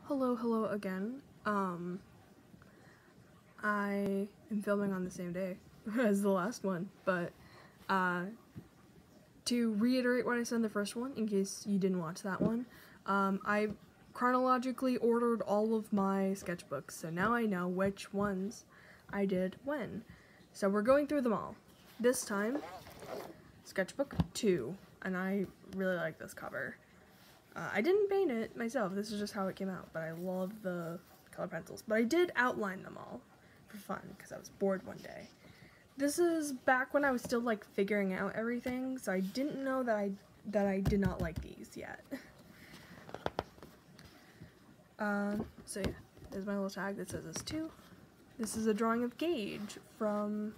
Hello again. I am filming on the same day as the last one, but to reiterate what I said in the first one, in case you didn't watch that one, I chronologically ordered all of my sketchbooks, so now I know which ones I did when. So we're going through them all. This time, sketchbook 2, and I really like this cover. I didn't paint it myself, this is just how it came out, but I love the color pencils. But I did outline them all for fun, because I was bored one day. This is back when I was still, like, figuring out everything, so I didn't know that I did not like these yet. So yeah, there's my little tag that says this too. This is a drawing of Gage from,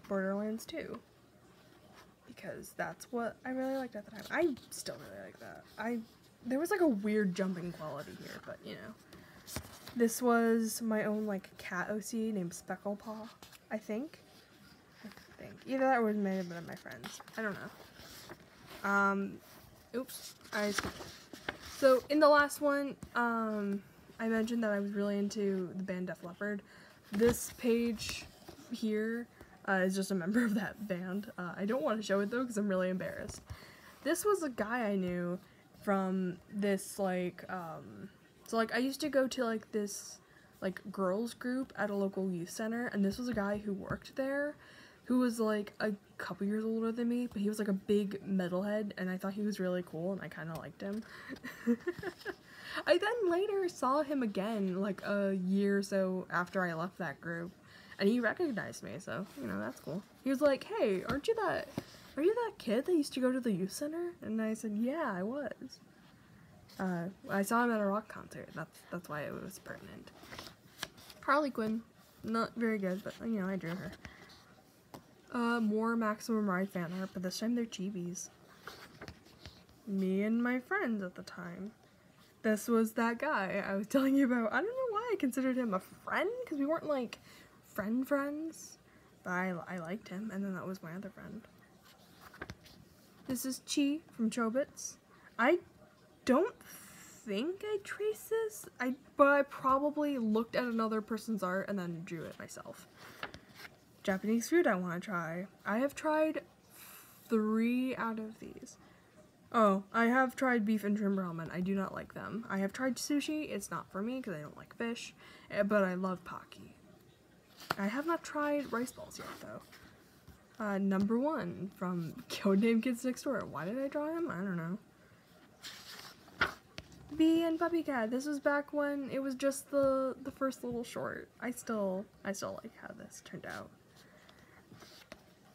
Borderlands 2. Because that's what I really liked at the time. I still really like that. There was like a weird jumping quality here, but you know. This was my own like cat OC named Specklepaw, I think. Either that or it may have been my friends. I don't know. Oops. So in the last one, I mentioned that I was really into the band Def Leppard. This page here is just a member of that band. I don't want to show it though because I'm really embarrassed. This was a guy I knew from this like, so like I used to go to like this like girls group at a local youth center, and this was a guy who worked there who was like a couple years older than me, but he was like a big metalhead and I thought he was really cool and I kind of liked him. I then later saw him again like a year or so after I left that group. And he recognized me, so, you know, that's cool. He was like, hey, are you that kid that used to go to the youth center? And I said, yeah, I was. I saw him at a rock concert. That's why it was pertinent. Harley Quinn, not very good, but, you know, I drew her. More Maximum Ride fan art, but this time they're chibis. Me and my friends at the time. This was that guy I was telling you about. I don't know why I considered him a friend, because we weren't, like, friends, but I liked him, and then that was my other friend. This is Chi from Chobits. I don't think I traced this, but I probably looked at another person's art and then drew it myself. Japanese food I want to try. I have tried 3 out of these. Oh, I have tried beef and shrimp ramen. I do not like them. I have tried sushi. It's not for me because I don't like fish, but I love pocky. I have not tried rice balls yet, though. Number 1 from Codename Kids Next Door. Why did I draw him? I don't know. Bee and Puppy Cat. This was back when it was just the first little short. I still like how this turned out.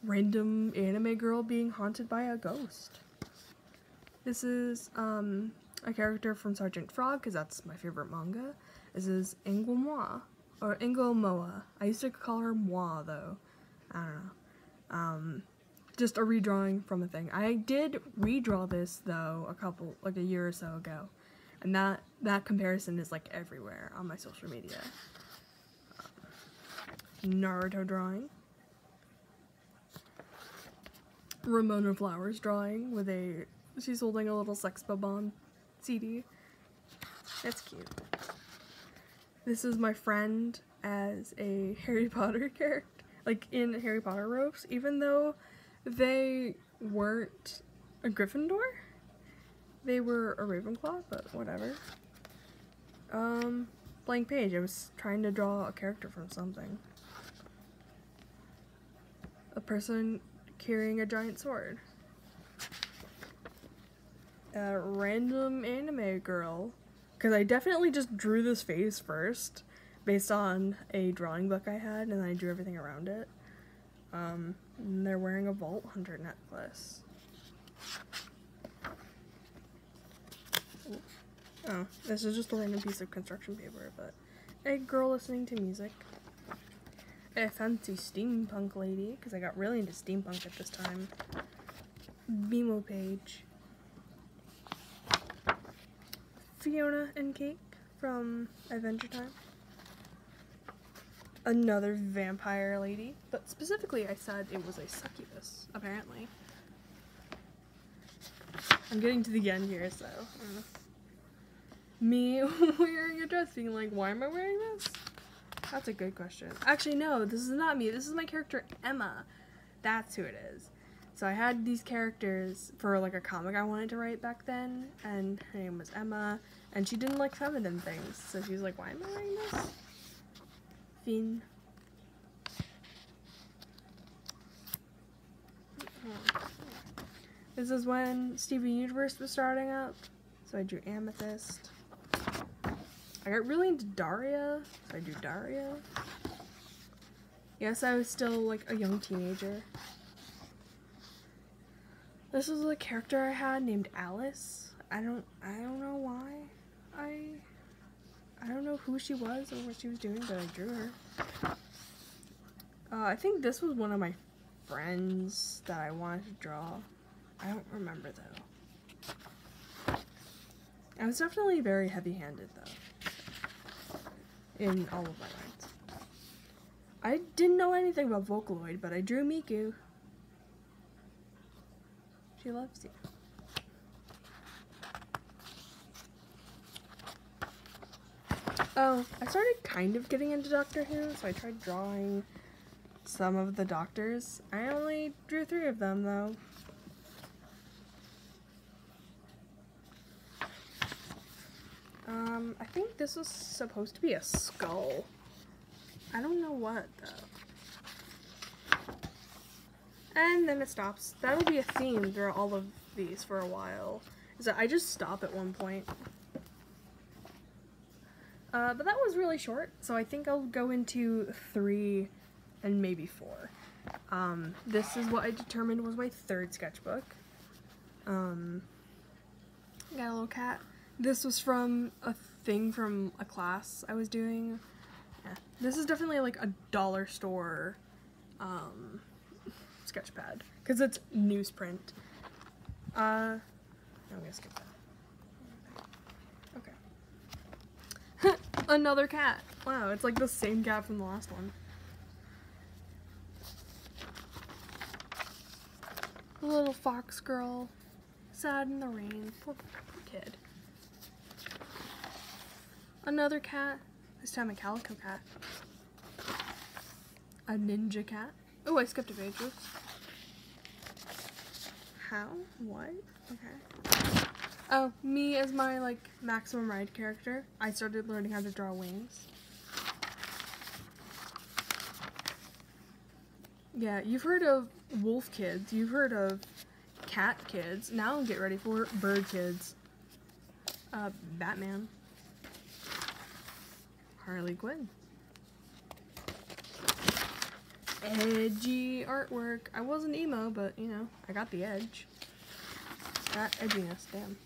Random anime girl being haunted by a ghost. This is a character from Sergeant Frog, because that's my favorite manga. This is Inglemoa. Or Inglemoa. I used to call her Moi, though. I don't know. Just a redrawing from a thing. I did redraw this, though, a year or so ago. And that comparison is, like, everywhere on my social media. Naruto drawing. Ramona Flowers drawing with she's holding a little Sex Bomb CD. That's cute. This is my friend as a Harry Potter character, like in Harry Potter robes, even though they weren't a Gryffindor. They were a Ravenclaw, but whatever. Blank page. I was trying to draw a character from something. A person carrying a giant sword. A random anime girl. Because I definitely just drew this face first, based on a drawing book I had, and then I drew everything around it. And they're wearing a Vault Hunter necklace. Oh, this is just a random piece of construction paper, but a girl listening to music. A fancy steampunk lady, because I got really into steampunk at this time. Bimo page. Fiona and Cake from Adventure Time. Another vampire lady, but specifically I said it was a succubus, apparently. I'm getting to the end here, so me wearing a dress being like, why am I wearing this? That's a good question. Actually, no, this is not me. This is my character, Emma. That's who it is. So I had these characters for like a comic I wanted to write back then, and her name was Emma, and she didn't like feminine things, so she was like, why am I wearing this? Finn. This is when Steven Universe was starting up, so I drew Amethyst. I got really into Daria, so I drew Daria. Yes, I was still like a young teenager. This was a character I had named Alice. I don't know why. I don't know who she was or what she was doing, but I drew her. I think this was one of my friends that I wanted to draw. I don't remember though. I was definitely very heavy-handed though in all of my lines. I didn't know anything about Vocaloid, but I drew Miku. She loves you. Oh, I started kind of getting into Doctor Who, so I tried drawing some of the doctors. I only drew 3 of them, though. I think this was supposed to be a skull. I don't know what, though. And then it stops. That'll be a theme throughout all of these for a while. Is that I just stop at one point. But that was really short, so I think I'll go into 3 and maybe 4. This is what I determined was my 3rd sketchbook. Got a little cat. This was from a thing from a class I was doing. Yeah. This is definitely like a dollar store sketchpad, because it's newsprint. I'm gonna skip that. Okay. Another cat. Wow, it's like the same cat from the last one. A little fox girl, sad in the rain. Poor kid. Another cat. This time a calico cat. A ninja cat. Oh, I skipped a page. Oops. How? What? Okay. Oh, me as my, like, maximum ride character. I started learning how to draw wings. Yeah, you've heard of wolf kids. You've heard of cat kids. Now get ready for bird kids. Batman. Harley Quinn. Edgy artwork. I wasn't emo, but, you know, I got the edge. That edginess, damn.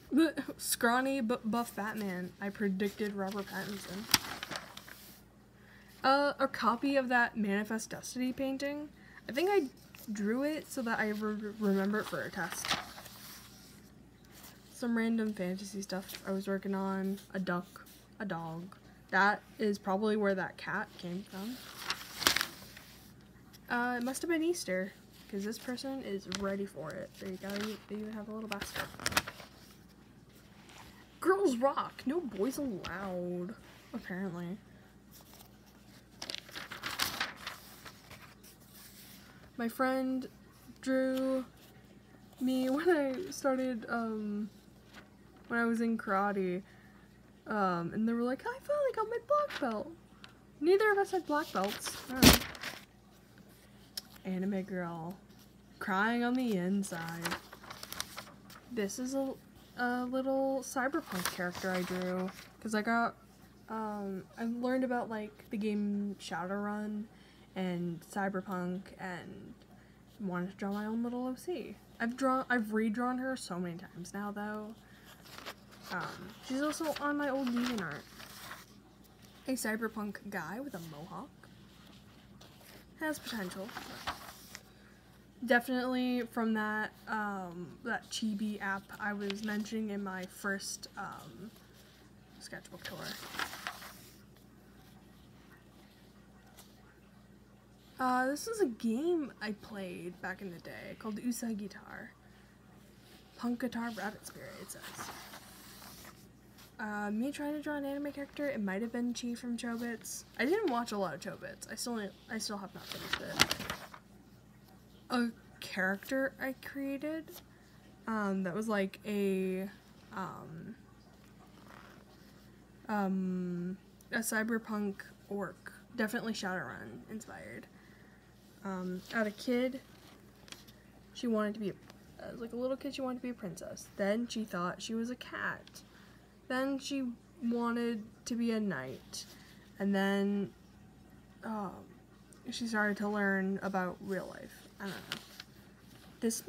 Scrawny but buff Batman. I predicted Robert Pattinson. A copy of that Manifest Destiny painting. I think I drew it so that I remember it for a test. Some random fantasy stuff I was working on. A duck. A dog. That is probably where that cat came from. It must have been Easter, because this person is ready for it. There you go, you even have a little basket. Girls rock! No boys allowed, apparently. My friend drew me when I started, when I was in karate. And they were like, I finally got my black belt. Neither of us had black belts. Oh. Anime girl. Crying on the inside. This is a little cyberpunk character I drew. Because I got, I learned about, like, the game Shadowrun and cyberpunk and wanted to draw my own little OC. I've redrawn her so many times now, though. She's also on my old Legion art. A cyberpunk guy with a mohawk. Has potential. Definitely from that, that chibi app I was mentioning in my first, sketchbook tour. This is a game I played back in the day called Usai Guitar. Punk Guitar Rabbit Spirit, it says. Me trying to draw an anime character, it might have been Chi from Chobits. I didn't watch a lot of Chobits. I still have not finished it. A character I created, that was like a cyberpunk orc, definitely Shadowrun inspired. At a kid, she wanted to be, as like a little kid, she wanted to be a princess. Then she thought she was a cat. Then she wanted to be a knight. And then she started to learn about real life. I don't know. This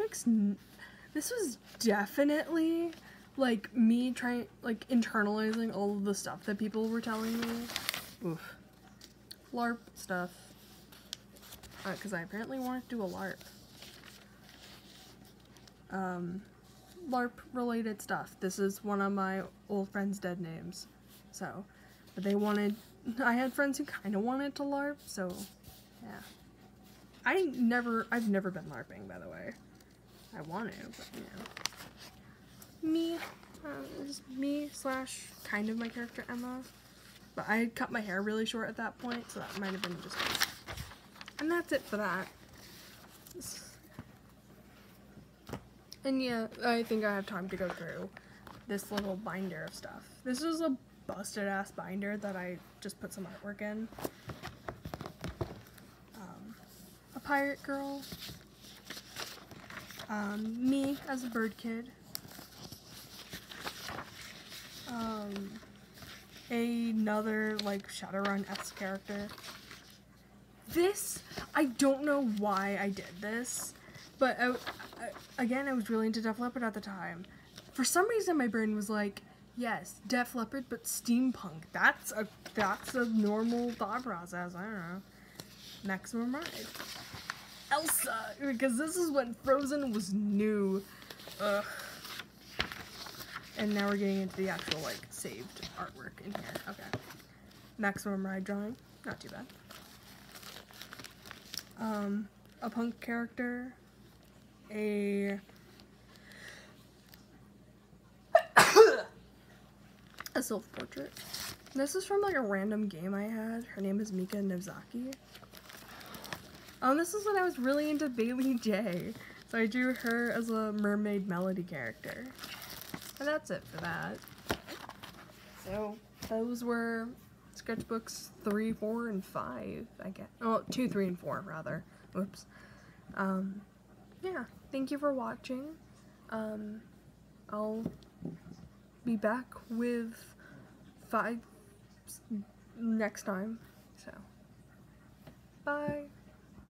was definitely like me trying, like internalizing all of the stuff that people were telling me. Oof. LARP stuff. Because I apparently wanted to do a LARP. LARP related stuff. This is one of my old friends' dead names. So, but they wanted, I had friends who kind of wanted to LARP, so yeah. I've never been LARPing, by the way. I want to, but you know. Me, just me / kind of my character Emma. But I had cut my hair really short at that point, so that might have been just me. And that's it for that. And yeah, I think I have time to go through this little binder of stuff. This is a busted ass binder that I just put some artwork in. A pirate girl. Me as a bird kid. Another like Shadowrun-esque character. This, I don't know why I did this, but again, I was really into Def Leppard at the time. For some reason, my brain was like, yes, Def Leppard, but steampunk. That's a normal thought process. I don't know. Maximum Ride. Elsa, because this is when Frozen was new. Ugh. And now we're getting into the actual, like, saved artwork in here. Okay. Maximum Ride drawing. Not too bad. A punk character. A self-portrait. This is from, like, a random game I had. Her name is Mika Nevzaki. This is when I was really into Bailey J. So I drew her as a mermaid melody character. And that's it for that. So, those were sketchbooks 3, 4, and 5, I guess. Oh, 2, 3, and 4, rather. Whoops. Yeah, thank you for watching. I'll be back with 5 next time. So, bye.